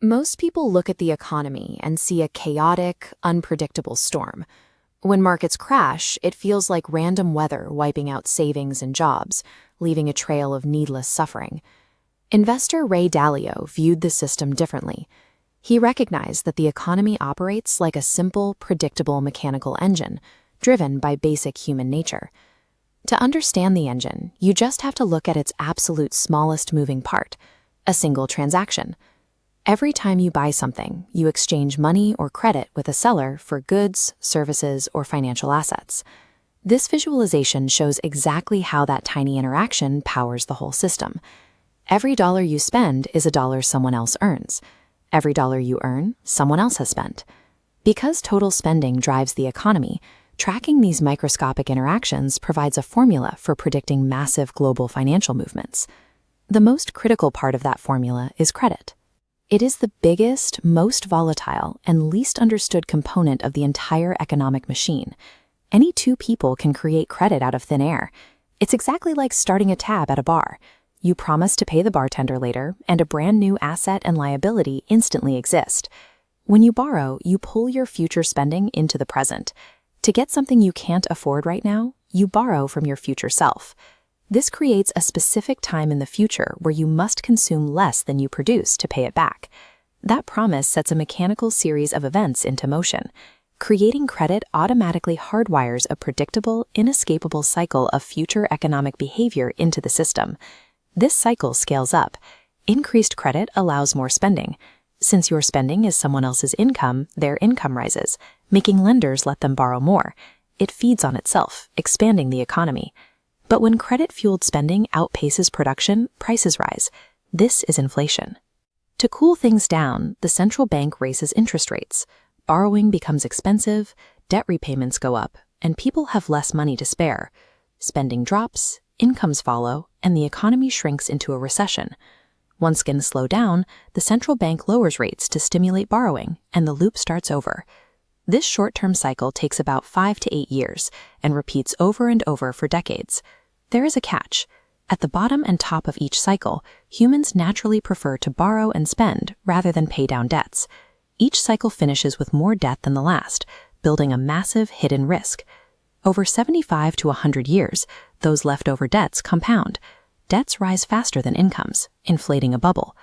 Most people look at the economy and see a chaotic, unpredictable storm. When markets crash, it feels like random weather wiping out savings and jobs, leaving a trail of needless suffering. Investor Ray Dalio viewed the system differently. He recognized that the economy operates like a simple, predictable mechanical engine, driven by basic human nature. To understand the engine, you just have to look at its absolute smallest moving part, a single transaction. Every time you buy something, you exchange money or credit with a seller for goods, services, or financial assets. This visualization shows exactly how that tiny interaction powers the whole system. Every dollar you spend is a dollar someone else earns. Every dollar you earn, someone else has spent. Because total spending drives the economy, tracking these microscopic interactions provides a formula for predicting massive global financial movements. The most critical part of that formula is credit. It is the biggest, most volatile, and least understood component of the entire economic machine. Any two people can create credit out of thin air. It's exactly like starting a tab at a bar. You promise to pay the bartender later, and a brand new asset and liability instantly exist. When you borrow, you pull your future spending into the present. To get something you can't afford right now, you borrow from your future self. This creates a specific time in the future where you must consume less than you produce to pay it back. That promise sets a mechanical series of events into motion. Creating credit automatically hardwires a predictable, inescapable cycle of future economic behavior into the system. This cycle scales up. Increased credit allows more spending. Since your spending is someone else's income, their income rises, making lenders let them borrow more. It feeds on itself, expanding the economy. But when credit-fueled spending outpaces production, prices rise. This is inflation. To cool things down, the central bank raises interest rates. Borrowing becomes expensive, debt repayments go up, and people have less money to spare. Spending drops, incomes follow, and the economy shrinks into a recession. Once things slow down, the central bank lowers rates to stimulate borrowing, and the loop starts over. This short-term cycle takes about 5 to 8 years and repeats over and over for decades. There is a catch. At the bottom and top of each cycle, humans naturally prefer to borrow and spend rather than pay down debts. Each cycle finishes with more debt than the last, building a massive hidden risk. Over 75 to 100 years, those leftover debts compound. Debts rise faster than incomes, inflating a bubble.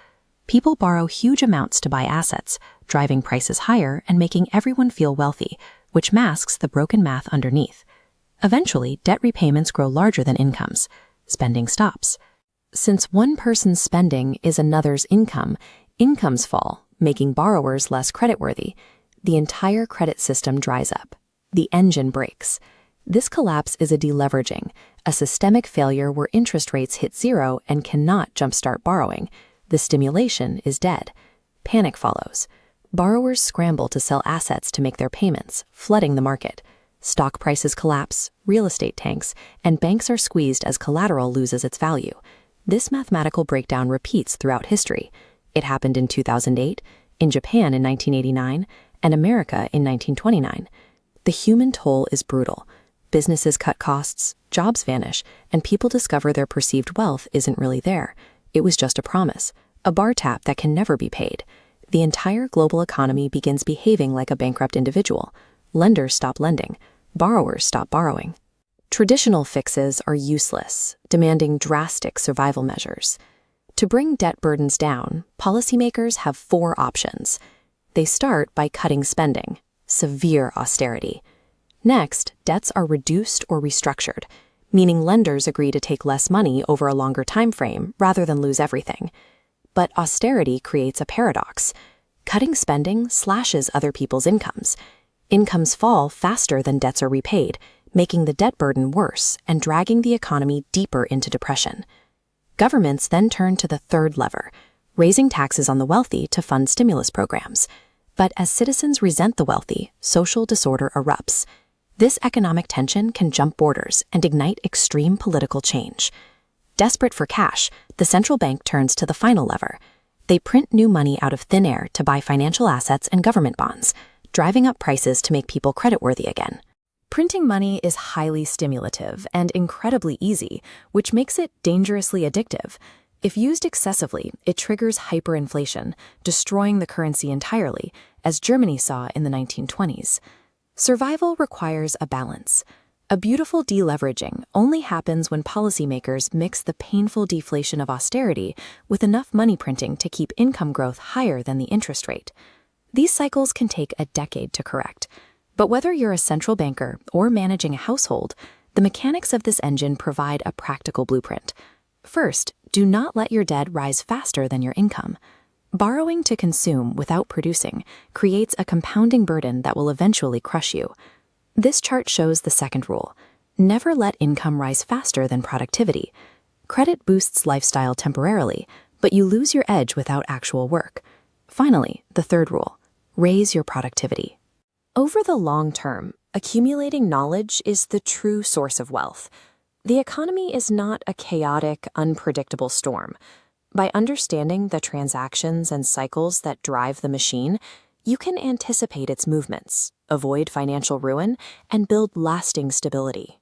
People borrow huge amounts to buy assets, driving prices higher and making everyone feel wealthy, which masks the broken math underneath. Eventually, debt repayments grow larger than incomes. Spending stops. Since one person's spending is another's income, incomes fall, making borrowers less creditworthy. The entire credit system dries up. The engine breaks. This collapse is a deleveraging, a systemic failure where interest rates hit zero and cannot jumpstart borrowing. The stimulation is dead. Panic follows. Borrowers scramble to sell assets to make their payments, flooding the market. Stock prices collapse, real estate tanks, and banks are squeezed as collateral loses its value. This mathematical breakdown repeats throughout history. It happened in 2008, in Japan in 1989, and America in 1929. The human toll is brutal. Businesses cut costs, jobs vanish, and people discover their perceived wealth isn't really there. It was just a promise, a bar tab that can never be paid. The entire global economy begins behaving like a bankrupt individual. Lenders stop lending. Borrowers stop borrowing. Traditional fixes are useless, demanding drastic survival measures. To bring debt burdens down, policymakers have 4 options. They start by cutting spending, severe austerity. Next, debts are reduced or restructured, meaning lenders agree to take less money over a longer time frame rather than lose everything. But austerity creates a paradox. Cutting spending slashes other people's incomes. Incomes fall faster than debts are repaid, making the debt burden worse and dragging the economy deeper into depression. Governments then turn to the third lever, raising taxes on the wealthy to fund stimulus programs. But as citizens resent the wealthy, social disorder erupts. This economic tension can jump borders and ignite extreme political change. Desperate for cash, the central bank turns to the final lever. They print new money out of thin air to buy financial assets and government bonds, driving up prices to make people creditworthy again. Printing money is highly stimulative and incredibly easy, which makes it dangerously addictive. If used excessively, it triggers hyperinflation, destroying the currency entirely, as Germany saw in the 1920s. Survival requires a balance. A beautiful deleveraging only happens when policymakers mix the painful deflation of austerity with enough money printing to keep income growth higher than the interest rate. These cycles can take a decade to correct. But whether you're a central banker or managing a household, the mechanics of this engine provide a practical blueprint. First, do not let your debt rise faster than your income. Borrowing to consume without producing creates a compounding burden that will eventually crush you. This chart shows the second rule. Never let income rise faster than productivity. Credit boosts lifestyle temporarily, but you lose your edge without actual work. Finally, the third rule. Raise your productivity. Over the long term, accumulating knowledge is the true source of wealth. The economy is not a chaotic, unpredictable storm. By understanding the transactions and cycles that drive the machine, you can anticipate its movements, avoid financial ruin, and build lasting stability.